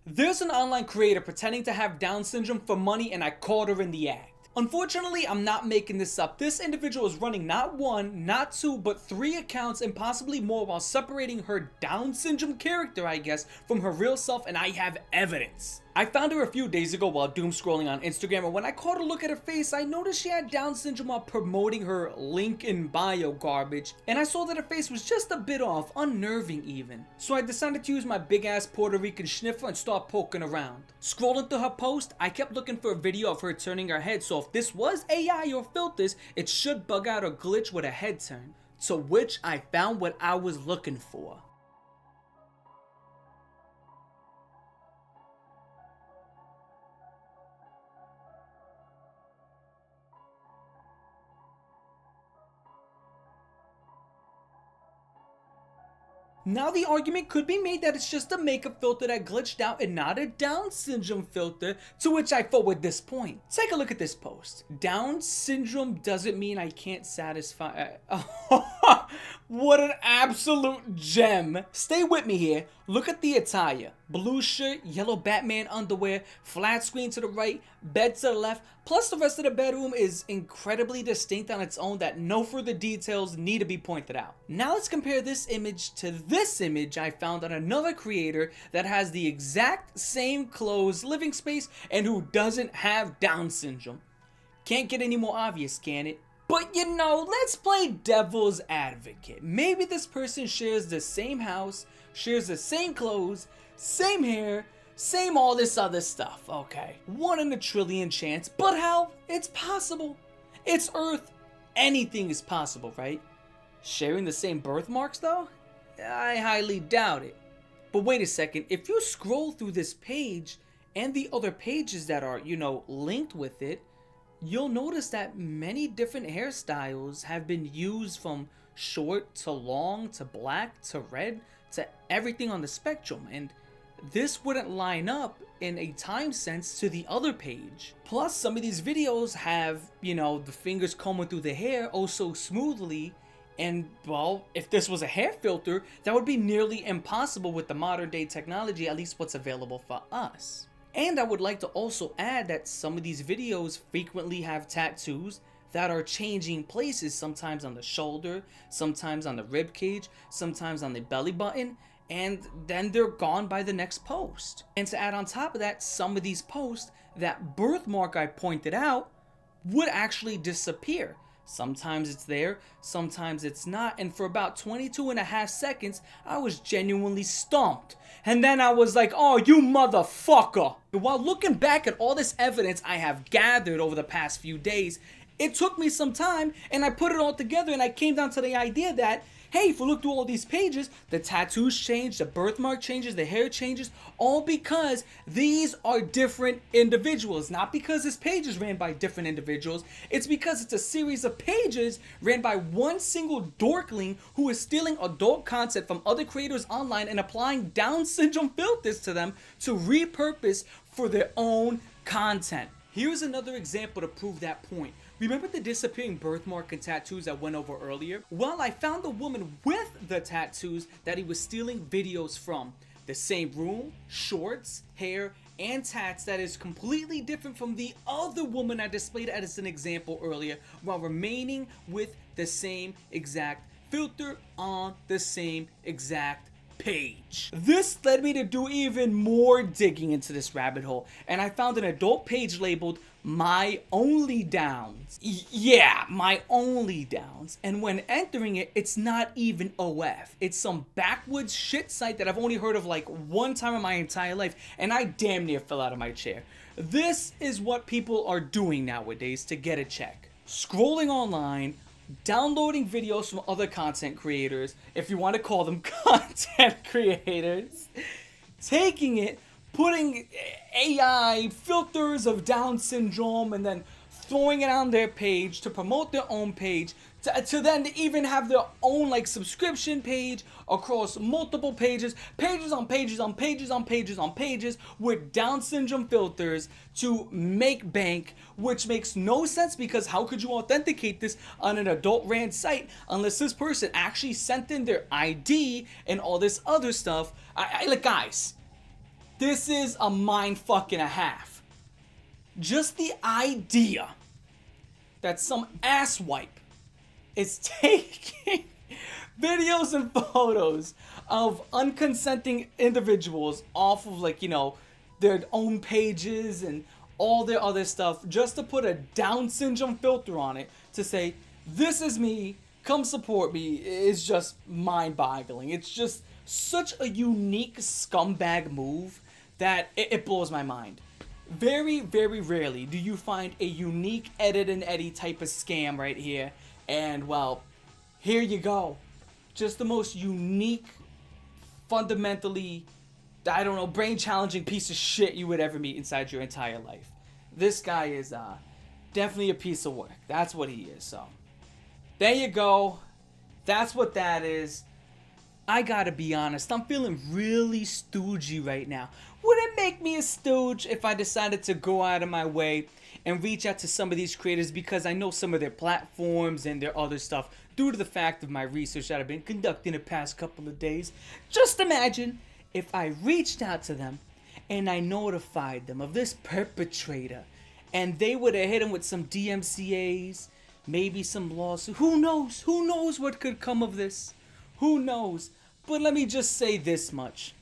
There's an online creator pretending to have Down syndrome for money, and I caught her in the act. Unfortunately, I'm not making this up. This individual is running not one, not two, but 3 accounts and possibly more while separating her Down syndrome character, I guess, from her real self, and I have evidence. I found her a few days ago while doom scrolling on Instagram, and when I caught a look at her face, I noticed she had Down syndrome while promoting her link in bio garbage, and I saw that her face was just a bit off, unnerving even. So I decided to use my big ass Puerto Rican sniffer and start poking around. Scrolling through her post, I kept looking for a video of her turning her head, so if this was AI or filters, it should bug out or glitch with a head turn. To which I found what I was looking for. Now the argument could be made that it's just a makeup filter that glitched out and not a Down syndrome filter, to which I forward this point. Take a look at this post. Down syndrome doesn't mean I can't satisfy. What an absolute gem. Stay with me here. Look at the attire. Blue shirt, yellow Batman underwear, flat screen to the right, bed to the left, plus the rest of the bedroom is incredibly distinct on its own that no further details need to be pointed out. Now let's compare this image to this image I found on another creator that has the exact same clothes, living space, and who doesn't have Down syndrome. Can't get any more obvious, can it? But you know, let's play devil's advocate. Maybe this person shares the same house, shares the same clothes, same hair, same all this other stuff, okay? 1 in a trillion chance, but hell, it's possible. It's Earth. Anything is possible, right? Sharing the same birthmarks though? I highly doubt it. But wait a second, if you scroll through this page and the other pages that are, linked with it, you'll notice that many different hairstyles have been used, from short to long to black to red to everything on the spectrum, and this wouldn't line up in a time sense to the other page. Plus, some of these videos have, the fingers combing through the hair oh so smoothly, and well, if this was a hair filter, that would be nearly impossible with the modern day technology, at least what's available for us. And I would like to also add that some of these videos frequently have tattoos that are changing places, sometimes on the shoulder, sometimes on the rib cage, sometimes on the belly button, and then they're gone by the next post. And to add on top of that, some of these posts, that birthmark I pointed out would actually disappear. Sometimes it's there, sometimes it's not, and for about 22.5 seconds, I was genuinely stumped. And then I was like, oh, you motherfucker. While looking back at all this evidence I have gathered over the past few days, it took me some time, and I put it all together, and I came down to the idea that, hey, if we look through all these pages, the tattoos change, the birthmark changes, the hair changes, all because these are different individuals. Not because this page is ran by different individuals, it's because it's a series of pages ran by one single dorkling who is stealing adult content from other creators online and applying Down syndrome filters to them to repurpose for their own content. Here's another example to prove that point. Remember the disappearing birthmark and tattoos I went over earlier? Well, I found the woman with the tattoos that he was stealing videos from. The same room, shorts, hair, and tats that is completely different from the other woman I displayed as an example earlier, while remaining with the same exact filter on the same exact page. This led me to do even more digging into this rabbit hole, and I found an adult page labeled My Only Downs. Yeah, My Only Downs. And when entering it, it's not even OF. It's some backwoods shit site that I've only heard of like one time in my entire life, and I damn near fell out of my chair. This is what people are doing nowadays to get a check. Scrolling online, downloading videos from other content creators, if you want to call them content creators, taking it, putting AI filters of Down syndrome, and then throwing it on their page to promote their own page, to then even have their own like subscription page across multiple pages, pages on pages on pages on pages on pages with Down syndrome filters to make bank, which makes no sense because how could you authenticate this on an adult ran site unless this person actually sent in their ID and all this other stuff? Like, guys, This is a mind fucking a half. Just the idea that some asswipe is taking videos and photos of unconsenting individuals off of, like, you know, their own pages and all their other stuff just to put a Down syndrome filter on it to say, this is me, come support me, is just mind-boggling. It's just such a unique scumbag move that it blows my mind. Very, very rarely do you find a unique Edit and Eddie type of scam right here. And, well, here you go. Just the most unique, fundamentally, I don't know, brain-challenging piece of shit you would ever meet inside your entire life. This guy is definitely a piece of work. That's what he is, so. There you go. That's what that is. I gotta be honest, I'm feeling really stoogey right now. Would it make me a stooge if I decided to go out of my way and reach out to some of these creators because I know some of their platforms and their other stuff due to the fact of my research that I've been conducting the past couple of days? Just imagine if I reached out to them and I notified them of this perpetrator and they would have hit him with some DMCAs, maybe some lawsuit. Who knows? Who knows what could come of this? Who knows? But let me just say this much.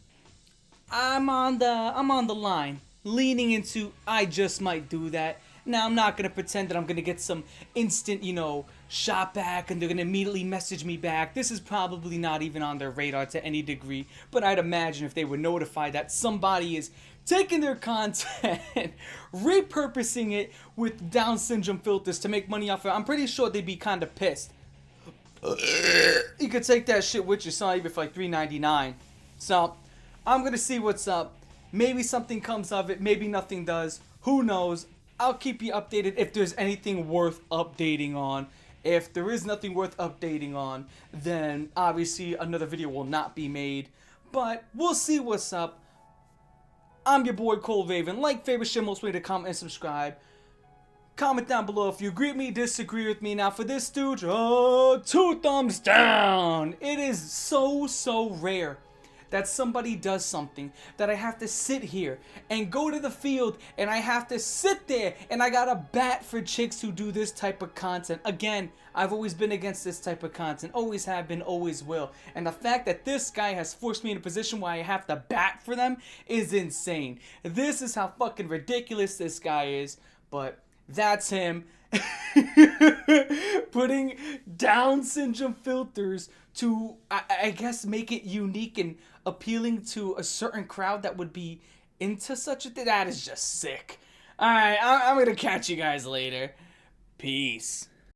I'm on the line, leaning into I just might do that. Now, I'm not gonna pretend that I'm gonna get some instant, you know, shot back and they're gonna immediately message me back. This is probably not even on their radar to any degree, but I'd imagine if they were notified that somebody is taking their content, repurposing it with Down syndrome filters to make money off it, I'm pretty sure they'd be kind of pissed. You could take that shit with you, son, even for like $3.99. So, I'm gonna see what's up. Maybe something comes of it, maybe nothing does. Who knows? I'll keep you updated if there's anything worth updating on. If there is nothing worth updating on, then obviously another video will not be made. But we'll see what's up. I'm your boy Cole Raven. Like, favorite, share, most way to comment and subscribe. Comment down below if you agree with me, disagree with me. Now for this stooge, 2 thumbs down. It is so rare that somebody does something that I have to sit here and go to the field and I have to sit there and I gotta bat for chicks who do this type of content. Again, I've always been against this type of content. Always have been, always will. And the fact that this guy has forced me in a position where I have to bat for them is insane. This is how fucking ridiculous this guy is. But that's him. Putting Down syndrome filters to, I guess, make it unique and appealing to a certain crowd that would be into such a thing. That is just sick. Alright, I'm gonna catch you guys later. Peace.